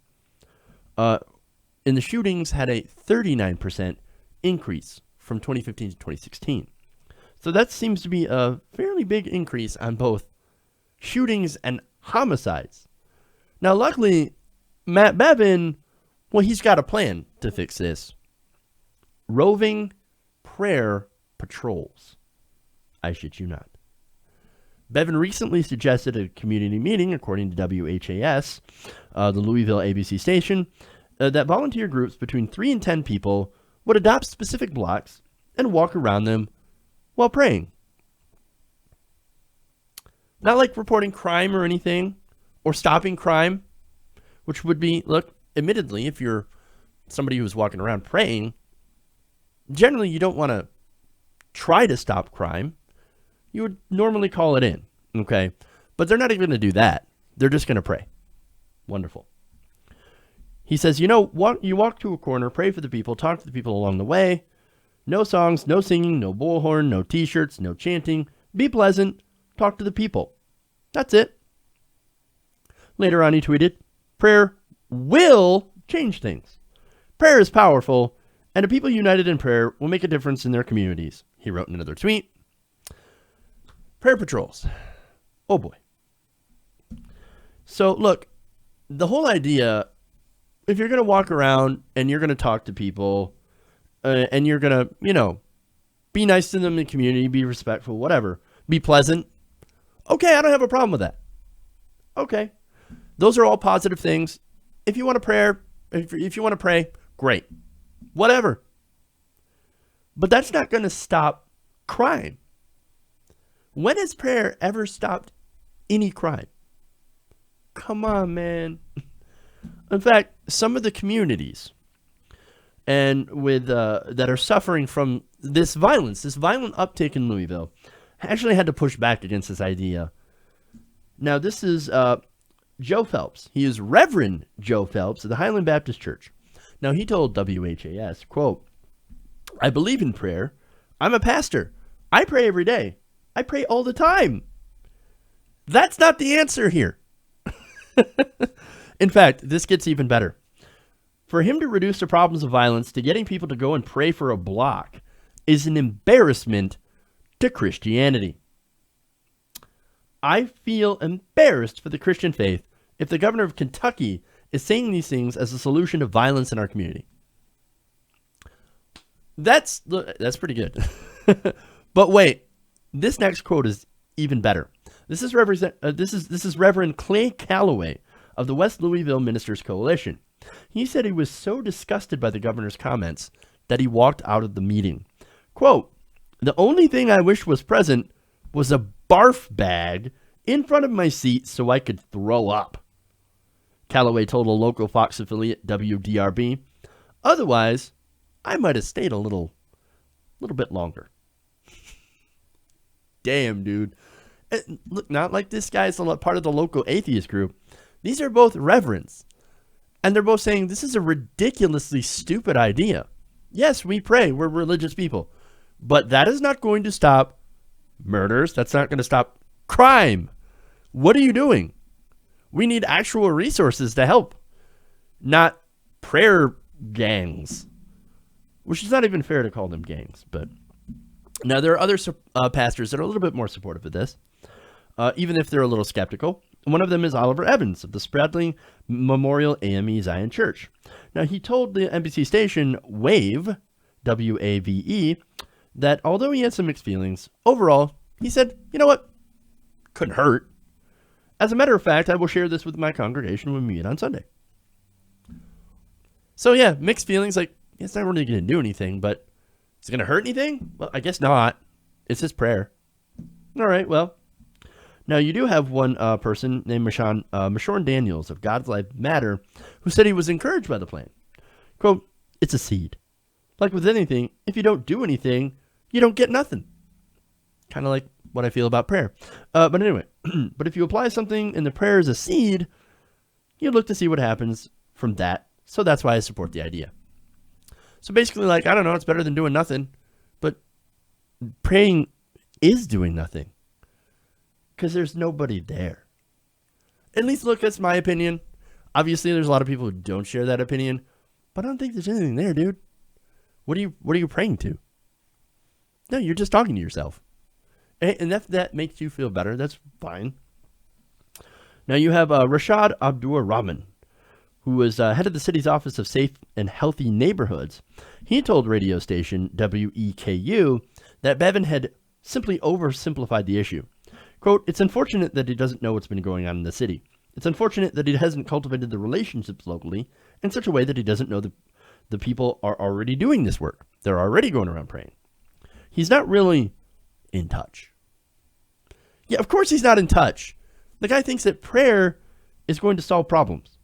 And the shootings had a 39% increase from 2015 to 2016. So that seems to be a fairly big increase on both shootings and homicides. Now, luckily, Matt Bevin, well, he's got a plan to fix this. Roving prayer patrols. I shit you not. Bevin recently suggested a community meeting, according to WHAS, the Louisville ABC station, that volunteer groups between 3 and 10 people would adopt specific blocks and walk around them while praying. Not like reporting crime or anything, or stopping crime, which would be, look, admittedly, if you're somebody who's walking around praying, generally you don't want to try to stop crime. You would normally call it in, okay? But they're not even going to do that. They're just going to pray. Wonderful. He says, you walk to a corner, pray for the people, talk to the people along the way. No songs, no singing, no bullhorn, no t-shirts, no chanting. Be pleasant, talk to the people. That's it. Later on, he tweeted, prayer will change things. Prayer is powerful, and the people united in prayer will make a difference in their communities. He wrote in another tweet. Prayer patrols. Oh boy. So look, the whole idea, if you're going to walk around and you're going to talk to people and you're going to, be nice to them in the community, be respectful, whatever, be pleasant. Okay, I don't have a problem with that. Okay. Those are all positive things. If you want to pray, great. Whatever. But that's not going to stop crime. When has prayer ever stopped any crime? Come on, man. In fact, some of the communities and that are suffering from this violent uptick in Louisville, actually had to push back against this idea. Now, this is Joe Phelps. He is Reverend Joe Phelps of the Highland Baptist Church. Now, he told WHAS, quote, I believe in prayer. I'm a pastor. I pray every day. I pray all the time. That's not the answer here. In fact, this gets even better. For him to reduce the problems of violence to getting people to go and pray for a block is an embarrassment to Christianity. I feel embarrassed for the Christian faith if the governor of Kentucky is saying these things as a solution to violence in our community. That's pretty good. But wait, this next quote is even better. This is Reverend Clay Calloway of the West Louisville Ministers Coalition. He said he was so disgusted by the governor's comments that he walked out of the meeting. Quote, the only thing I wish was present was a barf bag in front of my seat so I could throw up. Calloway told a local Fox affiliate, WDRB. Otherwise, I might have stayed a little bit longer. Damn, dude. Look, not like this guy's part of the local atheist group. These are both reverends. And they're both saying this is a ridiculously stupid idea. Yes, we pray. We're religious people. But that is not going to stop murders. That's not going to stop crime. What are you doing? We need actual resources to help, not prayer gangs, which is not even fair to call them gangs. But now there are other pastors that are a little bit more supportive of this, even if they're a little skeptical. One of them is Oliver Evans of the Spradling Memorial AME Zion Church. Now, he told the NBC station WAVE, W-A-V-E, that although he had some mixed feelings, overall, he said, you know what? Couldn't hurt. As a matter of fact, I will share this with my congregation when we meet on Sunday. So yeah, mixed feelings, like, it's not really going to do anything, but is it going to hurt anything? Well, I guess not. It's his prayer. All right, well. Now, you do have one person named Mashorn Daniels of God's Life Matter who said he was encouraged by the plan. Quote, it's a seed. Like with anything, if you don't do anything, you don't get nothing. Kind of like what I feel about prayer. But anyway, but if you apply something and the prayer is a seed, you look to see what happens from that. So that's why I support the idea. So basically, like, I don't know, it's better than doing nothing. But praying is doing nothing because there's nobody there. At least, look, that's my opinion. Obviously, there's a lot of people who don't share that opinion, but I don't think there's anything there, dude. What are you praying to? No, you're just talking to yourself. And if that makes you feel better, that's fine. Now you have Rashad Abdur Rahman, who was head of the city's Office of Safe and Healthy Neighborhoods. He told radio station WEKU that Bevin had simply oversimplified the issue. Quote, "It's unfortunate that he doesn't know what's been going on in the city. It's unfortunate that he hasn't cultivated the relationships locally in such a way that he doesn't know the people are already doing this work. They're already going around praying. He's not really in touch." Yeah, of course he's not in touch. The guy thinks that prayer is going to solve problems.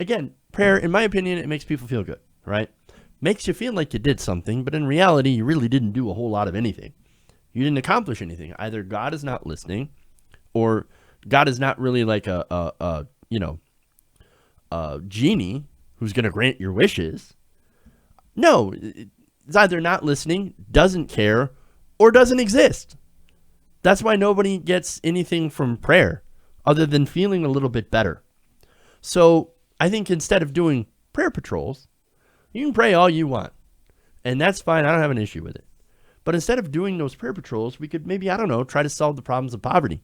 Again, prayer, in my opinion, it makes people feel good, right? Makes you feel like you did something, but in reality, you really didn't do a whole lot of anything. You didn't accomplish anything. Either God is not listening, or God is not really like a genie who's going to grant your wishes. No, it's either not listening, doesn't care, or doesn't exist. That's why nobody gets anything from prayer other than feeling a little bit better. So I think instead of doing prayer patrols, you can pray all you want. And that's fine. I don't have an issue with it. But instead of doing those prayer patrols, we could maybe, I don't know, try to solve the problems of poverty,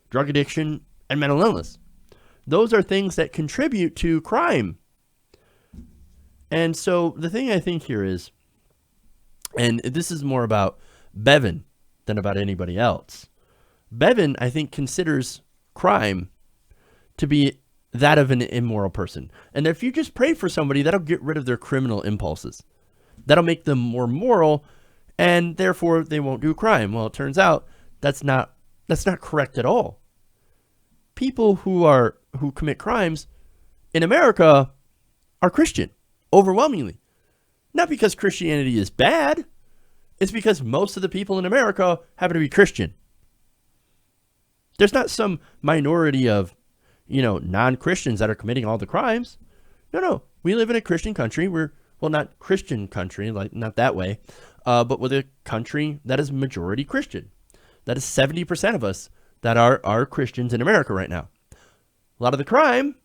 drug addiction, and mental illness. Those are things that contribute to crime. And so the thing I think here is, and this is more about Bevin than about anybody else. Bevin, I think, considers crime to be that of an immoral person. And if you just pray for somebody, that'll get rid of their criminal impulses. That'll make them more moral, and therefore they won't do crime. Well, it turns out that's not correct at all. People who commit crimes in America are Christian, overwhelmingly. Not because Christianity is bad. It's because most of the people in America happen to be Christian. There's not some minority of, non-Christians that are committing all the crimes. No. We live in a Christian country. Not Christian country, like not that way, but with a country that is majority Christian. That is 70% of us that are Christians in America right now. A lot of the crime,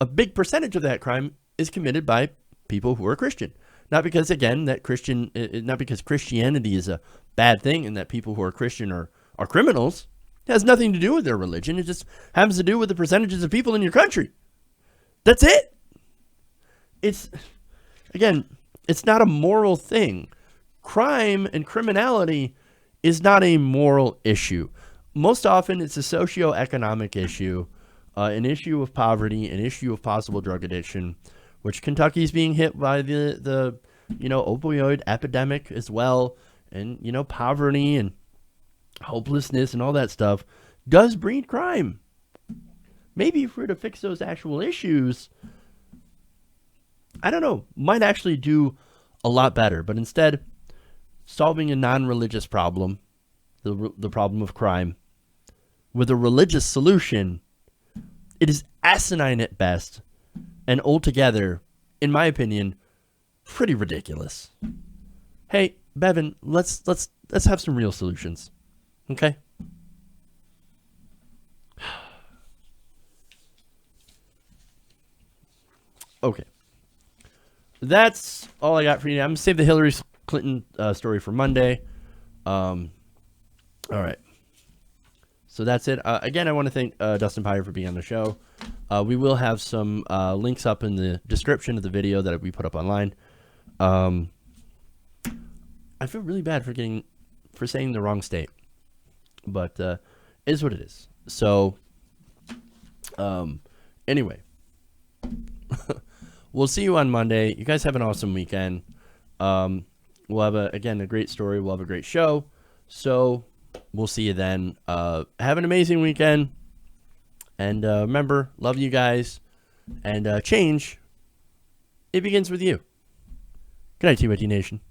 a big percentage of that crime is committed by people who are Christian. Not because, again, not because Christianity is a bad thing and that people who are Christian are criminals. It has nothing to do with their religion. It just happens to do with the percentages of people in your country. That's it. It's not a moral thing. Crime and criminality is not a moral issue. Most often, it's a socioeconomic issue, an issue of poverty, an issue of possible drug addiction, which Kentucky's being hit by the opioid epidemic as well, and poverty and hopelessness and all that stuff does breed crime. Maybe if we were to fix those actual issues, I don't know, might actually do a lot better. But instead, solving a non-religious problem, the problem of crime, with a religious solution, it is asinine at best, and altogether, in my opinion, pretty ridiculous. Hey, Bevin, let's have some real solutions. Okay? Okay. That's all I got for you. I'm going to save the Hillary Clinton story for Monday. All right. So that's it. Again, I want to thank Dustin Pyer for being on the show. We will have some links up in the description of the video that we put up online. I feel really bad for saying the wrong state, but it is what it is. So, anyway, we'll see you on Monday. You guys have an awesome weekend. We'll have a great story. We'll have a great show. So we'll see you then. Have an amazing weekend. And remember, love you guys. And change, it begins with you. Good night, TYT Nation.